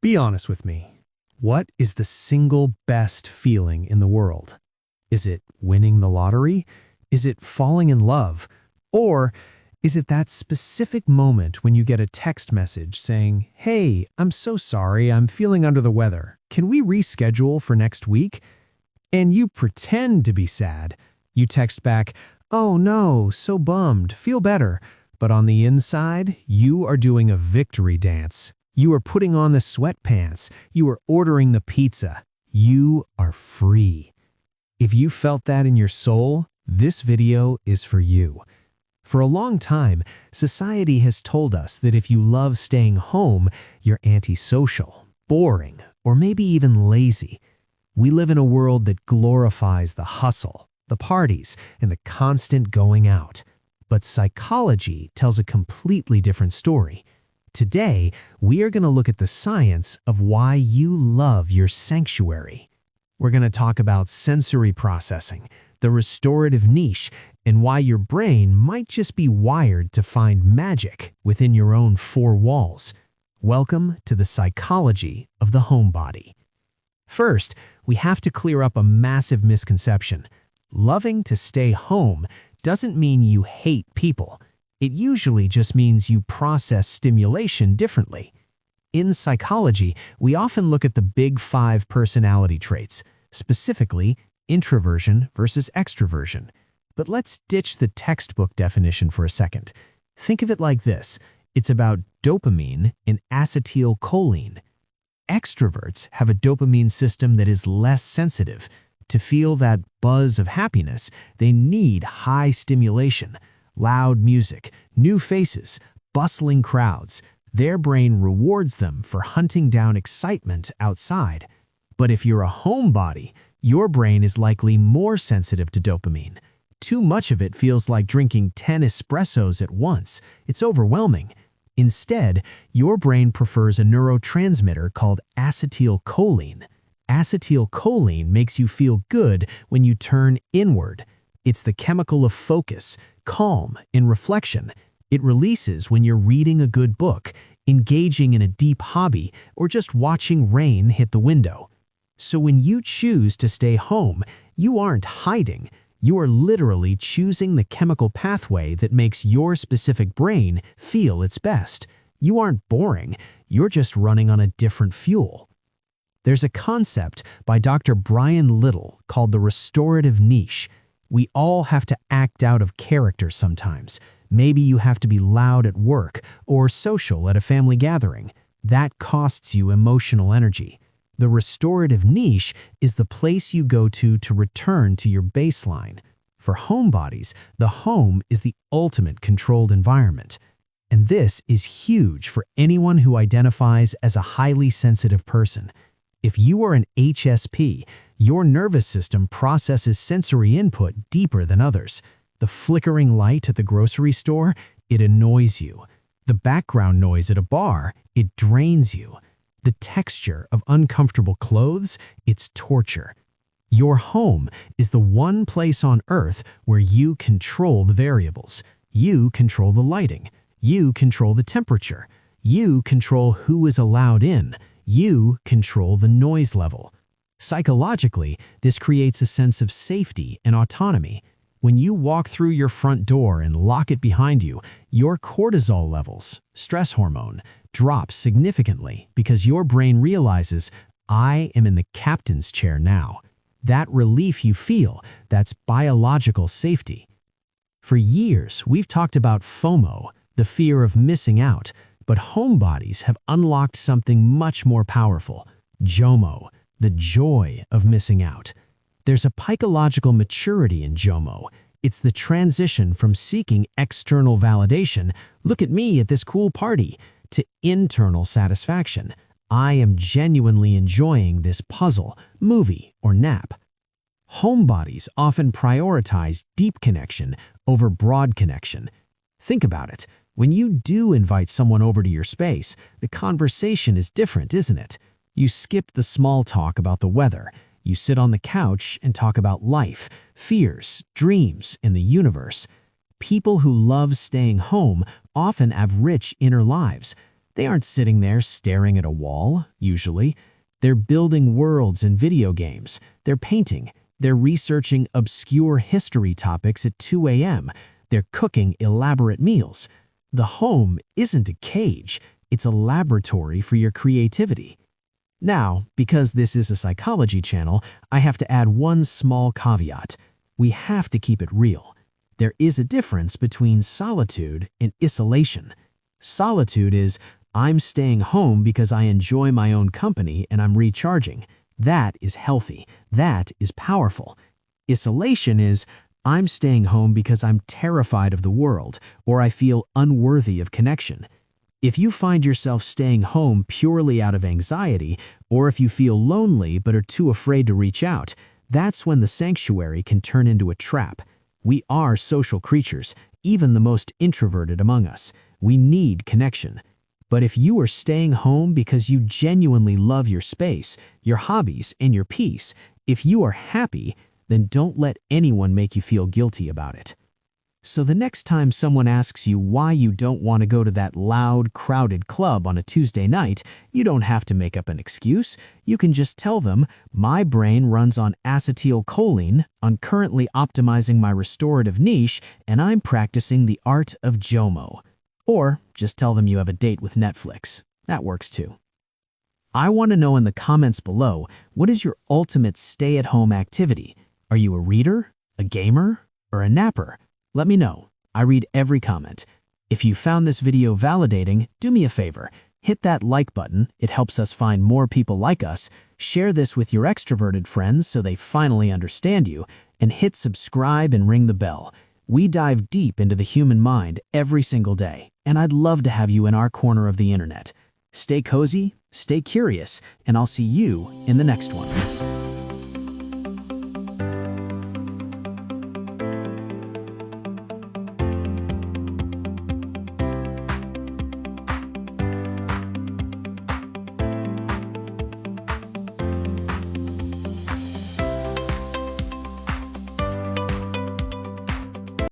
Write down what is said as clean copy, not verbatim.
Be honest with me. What is the single best feeling in the world? Is it winning the lottery? Is it falling in love? Or is it that specific moment when you get a text message saying, "Hey, I'm so sorry, I'm feeling under the weather. Can we reschedule for next week?" And you pretend to be sad. You text back, "Oh no, so bummed, feel better." But on the inside, you are doing a victory dance. You are putting on the sweatpants. You are ordering the pizza. You are free. If you felt that in your soul, this video is for you. For a long time, society has told us that if you love staying home, you're antisocial, boring, or maybe even lazy. We live in a world that glorifies the hustle, the parties, and the constant going out. But psychology tells a completely different story. Today, we are going to look at the science of why you love your sanctuary. We're going to talk about sensory processing, the restorative niche, and why your brain might just be wired to find magic within your own four walls. Welcome to the psychology of the homebody. First, we have to clear up a massive misconception. Loving to stay home doesn't mean you hate people. It usually just means you process stimulation differently. In psychology, we often look at the big five personality traits, specifically introversion versus extroversion. But let's ditch the textbook definition for a second. Think of it like this. It's about dopamine and acetylcholine. Extroverts have a dopamine system that is less sensitive. To feel that buzz of happiness, they need high stimulation, loud music, new faces, bustling crowds. Their brain rewards them for hunting down excitement outside. But if you're a homebody, your brain is likely more sensitive to dopamine. Too much of it feels like drinking 10 espressos at once. It's overwhelming. Instead, your brain prefers a neurotransmitter called acetylcholine. Acetylcholine makes you feel good when you turn inward. It's the chemical of focus, calm, and reflection. It releases when you're reading a good book, engaging in a deep hobby, or just watching rain hit the window. So when you choose to stay home, you aren't hiding. You are literally choosing the chemical pathway that makes your specific brain feel its best. You aren't boring. You're just running on a different fuel. There's a concept by Dr. Brian Little called the restorative niche. We all have to act out of character sometimes. Maybe you have to be loud at work or social at a family gathering. That costs you emotional energy. The restorative niche is the place you go to return to your baseline. For homebodies, the home is the ultimate controlled environment. And this is huge for anyone who identifies as a highly sensitive person. If you are an HSP, your nervous system processes sensory input deeper than others. The flickering light at the grocery store, it annoys you. The background noise at a bar, it drains you. The texture of uncomfortable clothes, it's torture. Your home is the one place on earth where you control the variables. You control the lighting. You control the temperature. You control who is allowed in. You control the noise level. Psychologically, this creates a sense of safety and autonomy. When you walk through your front door and lock it behind you, your cortisol levels, stress hormone, drops significantly because your brain realizes, I am in the captain's chair now. That relief you feel, that's biological safety. For years, we've talked about FOMO, the fear of missing out, but homebodies have unlocked something much more powerful, JOMO, the joy of missing out. There's a psychological maturity in JOMO. It's the transition from seeking external validation, look at me at this cool party, to internal satisfaction. I am genuinely enjoying this puzzle, movie, or nap. Homebodies often prioritize deep connection over broad connection. Think about it. When you do invite someone over to your space, the conversation is different, isn't it? You skip the small talk about the weather. You sit on the couch and talk about life, fears, dreams, and the universe. People who love staying home often have rich inner lives. They aren't sitting there staring at a wall, usually. They're building worlds in video games. They're painting. They're researching obscure history topics at 2 a.m. They're cooking elaborate meals. The home isn't a cage. It's a laboratory for your creativity. Now, because this is a psychology channel, I have to add one small caveat. We have to keep it real. There is a difference between solitude and isolation. Solitude is, I'm staying home because I enjoy my own company and I'm recharging. That is healthy. That is powerful. Isolation is, I'm staying home because I'm terrified of the world or I feel unworthy of connection. If you find yourself staying home purely out of anxiety, or if you feel lonely but are too afraid to reach out, that's when the sanctuary can turn into a trap. We are social creatures, even the most introverted among us. We need connection. But if you are staying home because you genuinely love your space, your hobbies, and your peace, if you are happy, then don't let anyone make you feel guilty about it. So the next time someone asks you why you don't want to go to that loud, crowded club on a Tuesday night, you don't have to make up an excuse. You can just tell them, my brain runs on acetylcholine, I'm currently optimizing my restorative niche, and I'm practicing the art of JOMO. Or just tell them you have a date with Netflix. That works too. I want to know in the comments below, what is your ultimate stay-at-home activity? Are you a reader, a gamer, or a napper? Let me know. I read every comment. If you found this video validating, do me a favor. Hit that like button. It helps us find more people like us. Share this with your extroverted friends so they finally understand you. And hit subscribe and ring the bell. We dive deep into the human mind every single day, and I'd love to have you in our corner of the internet. Stay cozy, stay curious, and I'll see you in the next one.